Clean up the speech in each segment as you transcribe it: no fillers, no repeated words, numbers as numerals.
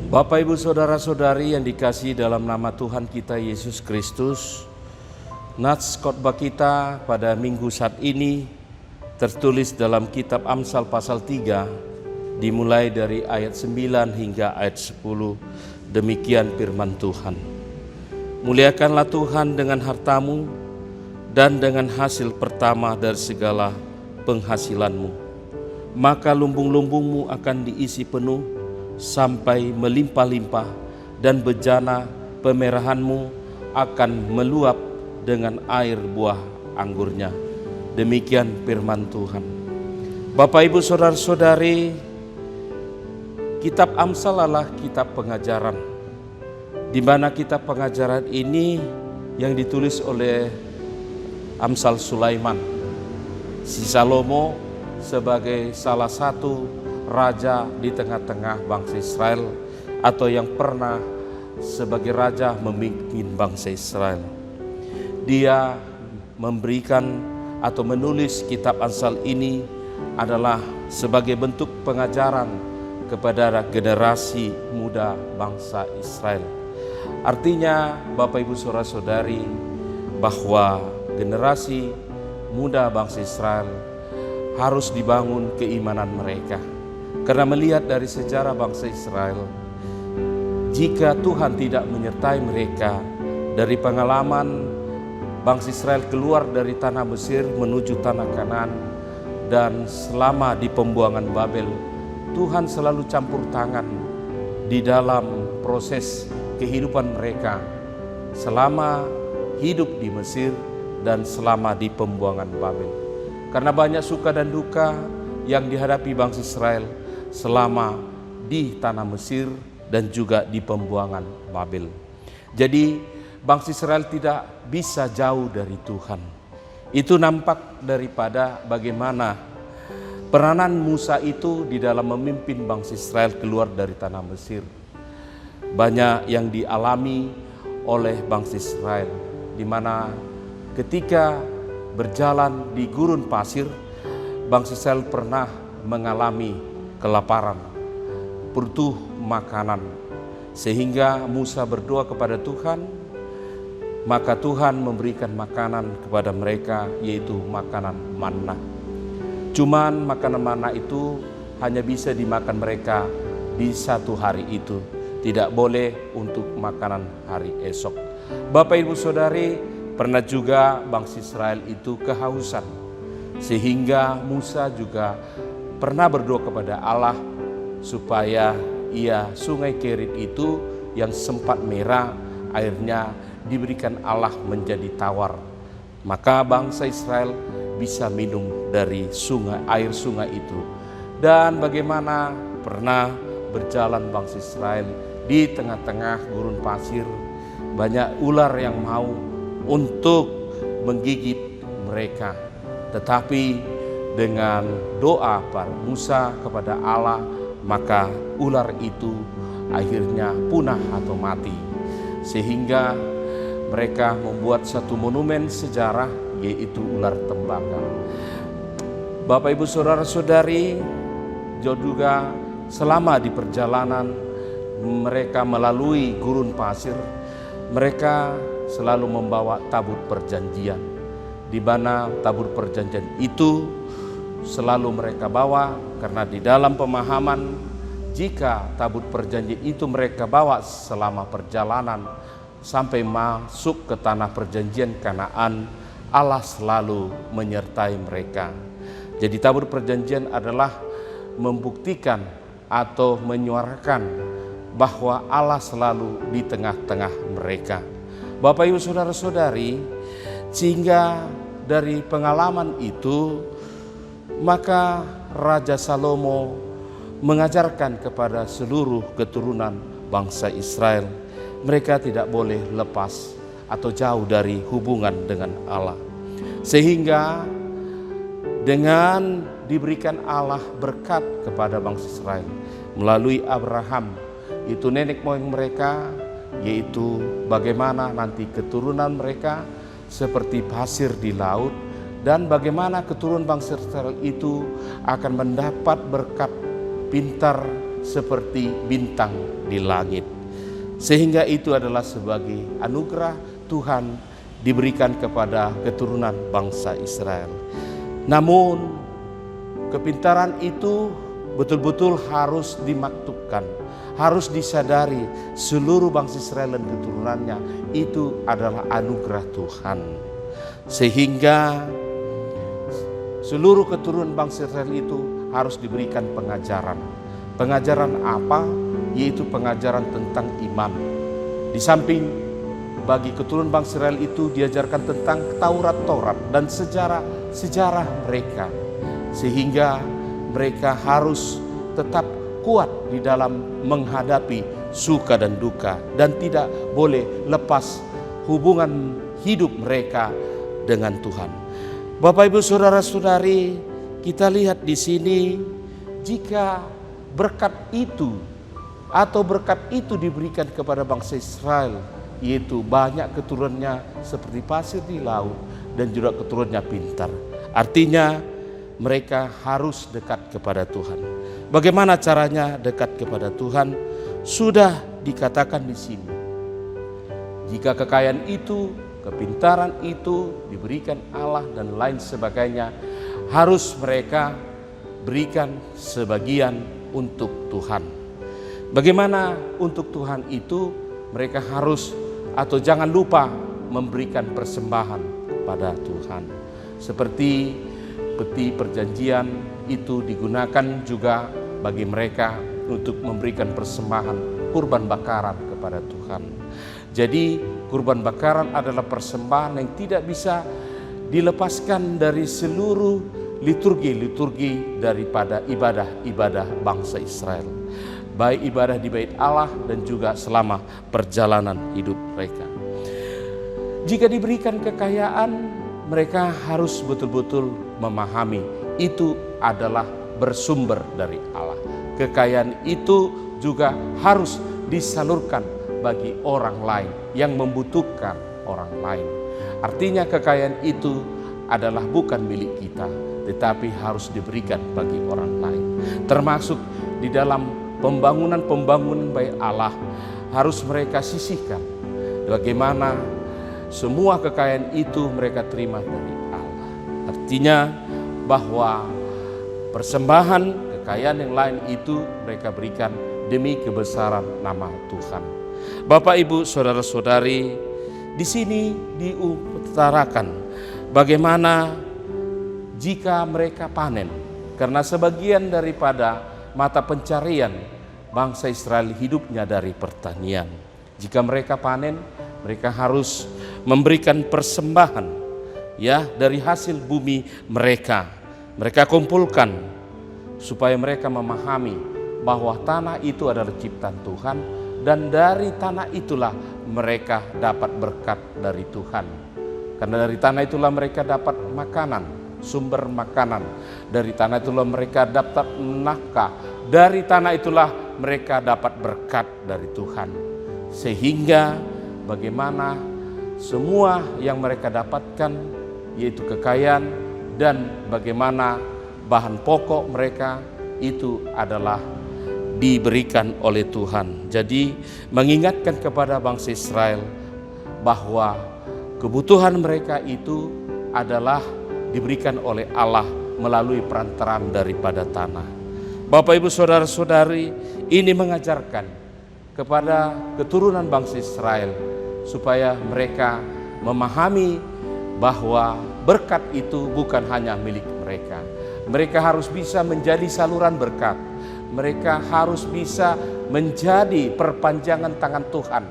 Bapak, Ibu, Saudara-saudari yang dikasihi dalam nama Tuhan kita Yesus Kristus, nats khotbah kita pada minggu saat ini tertulis dalam kitab Amsal pasal 3, dimulai dari ayat 9 hingga ayat 10. Demikian firman Tuhan. Muliakanlah Tuhan dengan hartamu dan dengan hasil pertama dari segala penghasilanmu, maka lumbung-lumbungmu akan diisi penuh sampai melimpah-limpah, dan bejana pemerahanmu akan meluap dengan air buah anggurnya. Demikian firman Tuhan. Bapak, Ibu, Saudara-saudari, kitab Amsal adalah kitab pengajaran, di mana kitab pengajaran ini yang ditulis oleh Amsal Sulaiman, si Salomo, sebagai salah satu raja di tengah-tengah bangsa Israel, atau yang pernah sebagai raja memimpin bangsa Israel. Dia memberikan atau menulis kitab Amsal ini adalah sebagai bentuk pengajaran kepada generasi muda bangsa Israel. Artinya, Bapak, Ibu, Saudara-saudari, bahwa generasi muda bangsa Israel harus dibangun keimanan mereka. Karena melihat dari sejarah bangsa Israel, jika Tuhan tidak menyertai mereka dari pengalaman bangsa Israel keluar dari tanah Mesir menuju tanah Kanaan, dan selama di pembuangan Babel, Tuhan selalu campur tangan di dalam proses kehidupan mereka selama hidup di Mesir dan selama di pembuangan Babel. Karena banyak suka dan duka yang dihadapi bangsa Israel selama di tanah Mesir dan juga di pembuangan Babel. Jadi bangsa Israel tidak bisa jauh dari Tuhan. Itu nampak daripada bagaimana peranan Musa itu di dalam memimpin bangsa Israel keluar dari tanah Mesir. Banyak yang dialami oleh bangsa Israel, di mana ketika berjalan di gurun pasir, bangsa Israel pernah mengalami kelaparan, butuh makanan, sehingga Musa berdoa kepada Tuhan, maka Tuhan memberikan makanan kepada mereka, yaitu makanan manna. Cuman makanan manna itu hanya bisa dimakan mereka di satu hari itu, tidak boleh untuk makanan hari esok. Bapak, Ibu, Saudari, pernah juga bangsa Israel itu kehausan, sehingga Musa juga pernah berdoa kepada Allah supaya sungai Kerit itu yang sempat merah airnya diberikan Allah menjadi tawar, maka bangsa Israel bisa minum dari air sungai itu. Dan bagaimana pernah berjalan bangsa Israel di tengah-tengah gurun pasir, banyak ular yang mau untuk menggigit mereka, tetapi dengan doa para Musa kepada Allah, maka ular itu akhirnya punah atau mati, sehingga mereka membuat satu monumen sejarah, yaitu ular tembakau. Bapak, Ibu, Saudara-saudari, juga selama di perjalanan mereka melalui gurun pasir, mereka selalu membawa tabut perjanjian, di mana tabut perjanjian itu selalu mereka bawa, karena di dalam pemahaman, jika tabut perjanjian itu mereka bawa selama perjalanan sampai masuk ke tanah perjanjian Kanaan, Allah selalu menyertai mereka. Jadi tabut perjanjian adalah membuktikan atau menyuarakan bahwa Allah selalu di tengah-tengah mereka. Bapak, Ibu, Saudara-saudari, sehingga dari pengalaman itu, maka Raja Salomo mengajarkan kepada seluruh keturunan bangsa Israel, mereka tidak boleh lepas atau jauh dari hubungan dengan Allah. Sehingga dengan diberikan Allah berkat kepada bangsa Israel melalui Abraham, itu nenek moyang mereka, yaitu bagaimana nanti keturunan mereka seperti pasir di laut, dan bagaimana keturunan bangsa Israel itu akan mendapat berkat pintar, seperti bintang di langit. Sehingga itu adalah sebagai anugerah Tuhan diberikan kepada keturunan bangsa Israel. Namun kepintaran itu betul-betul harus dimaktubkan, harus disadari seluruh bangsa Israel dan keturunannya itu adalah anugerah Tuhan. Sehingga seluruh keturunan bangsa Israel itu harus diberikan pengajaran. Pengajaran apa? Yaitu pengajaran tentang iman. Di samping bagi keturunan bangsa Israel itu diajarkan tentang Taurat dan sejarah mereka. Sehingga mereka harus tetap kuat di dalam menghadapi suka dan duka. Dan tidak boleh lepas hubungan hidup mereka dengan Tuhan. Bapak Ibu Saudara-saudari, kita lihat di sini jika berkat itu diberikan kepada bangsa Israel, yaitu banyak keturunannya seperti pasir di laut dan juga keturunannya pintar. Artinya mereka harus dekat kepada Tuhan. Bagaimana caranya dekat kepada Tuhan? Sudah dikatakan di sini. Jika kekayaan itu, kepintaran itu diberikan Allah dan lain sebagainya, harus mereka berikan sebagian untuk Tuhan. Bagaimana untuk Tuhan itu? Mereka harus atau jangan lupa memberikan persembahan kepada Tuhan. Seperti peti perjanjian itu digunakan juga bagi mereka untuk memberikan persembahan kurban bakaran kepada Tuhan. Jadi kurban bakaran adalah persembahan yang tidak bisa dilepaskan dari seluruh liturgi daripada ibadah bangsa Israel. Baik ibadah di bait Allah dan juga selama perjalanan hidup mereka. Jika diberikan kekayaan, mereka harus betul-betul memahami itu adalah bersumber dari Allah. Kekayaan itu juga harus disalurkan bagi orang lain yang membutuhkan orang lain. Artinya kekayaan itu adalah bukan milik kita, tetapi harus diberikan bagi orang lain. Termasuk di dalam pembangunan bait Allah harus mereka sisihkan. Bagaimana semua kekayaan itu mereka terima dari Allah. Artinya bahwa persembahan kekayaan yang lain itu mereka berikan demi kebesaran nama Tuhan. Bapak Ibu Saudara-saudari, di sini diutarakan bagaimana jika mereka panen, karena sebagian daripada mata pencarian bangsa Israel hidupnya dari pertanian. Jika mereka panen, mereka harus memberikan persembahan dari hasil bumi mereka. Mereka kumpulkan supaya mereka memahami bahwa tanah itu adalah ciptaan Tuhan, dan dari tanah itulah mereka dapat berkat dari Tuhan. Karena dari tanah itulah mereka dapat makanan, sumber makanan. Dari tanah itulah mereka dapat nafkah. Dari tanah itulah mereka dapat berkat dari Tuhan. Sehingga bagaimana semua yang mereka dapatkan, yaitu kekayaan dan bagaimana bahan pokok mereka itu adalah diberikan oleh Tuhan. Jadi mengingatkan kepada bangsa Israel bahwa kebutuhan mereka itu adalah diberikan oleh Allah melalui perantaraan daripada tanah. Bapak Ibu Saudara-saudari, ini mengajarkan kepada keturunan bangsa Israel supaya mereka memahami bahwa berkat itu bukan hanya milik mereka. Mereka harus bisa menjadi saluran berkat. Mereka harus bisa menjadi perpanjangan tangan Tuhan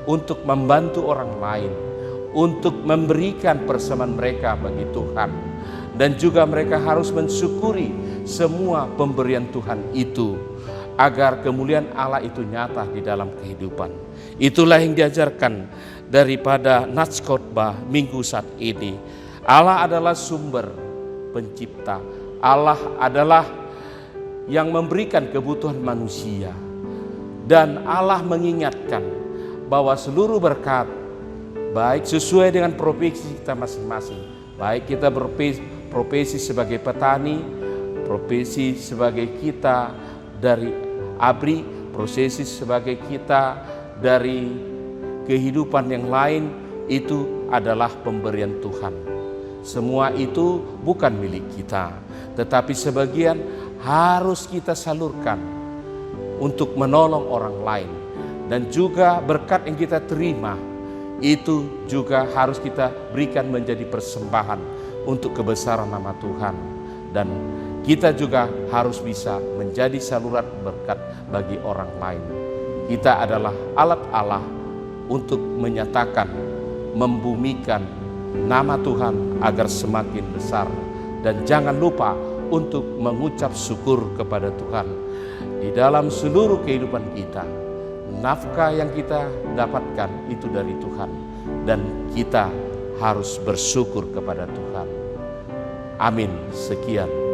untuk membantu orang lain, untuk memberikan persembahan mereka bagi Tuhan. Dan juga mereka harus mensyukuri semua pemberian Tuhan itu, agar kemuliaan Allah itu nyata di dalam kehidupan. Itulah yang diajarkan daripada Nats Khotbah minggu saat ini. Allah adalah sumber pencipta. Allah adalah yang memberikan kebutuhan manusia. Dan Allah mengingatkan bahwa seluruh berkat, baik sesuai dengan profesi kita masing-masing, baik kita berprofesi sebagai petani, profesi sebagai kita dari ABRI, prosesi sebagai kita dari kehidupan yang lain, itu adalah pemberian Tuhan. Semua itu bukan milik kita, tetapi sebagian harus kita salurkan untuk menolong orang lain. Dan juga berkat yang kita terima, itu juga harus kita berikan menjadi persembahan untuk kebesaran nama Tuhan. Dan kita juga harus bisa menjadi saluran berkat bagi orang lain. Kita adalah alat Allah untuk menyatakan, membumikan nama Tuhan agar semakin besar. Dan jangan lupa untuk mengucap syukur kepada Tuhan di dalam seluruh kehidupan kita. Nafkah yang kita dapatkan itu dari Tuhan, dan kita harus bersyukur kepada Tuhan. Amin. Sekian.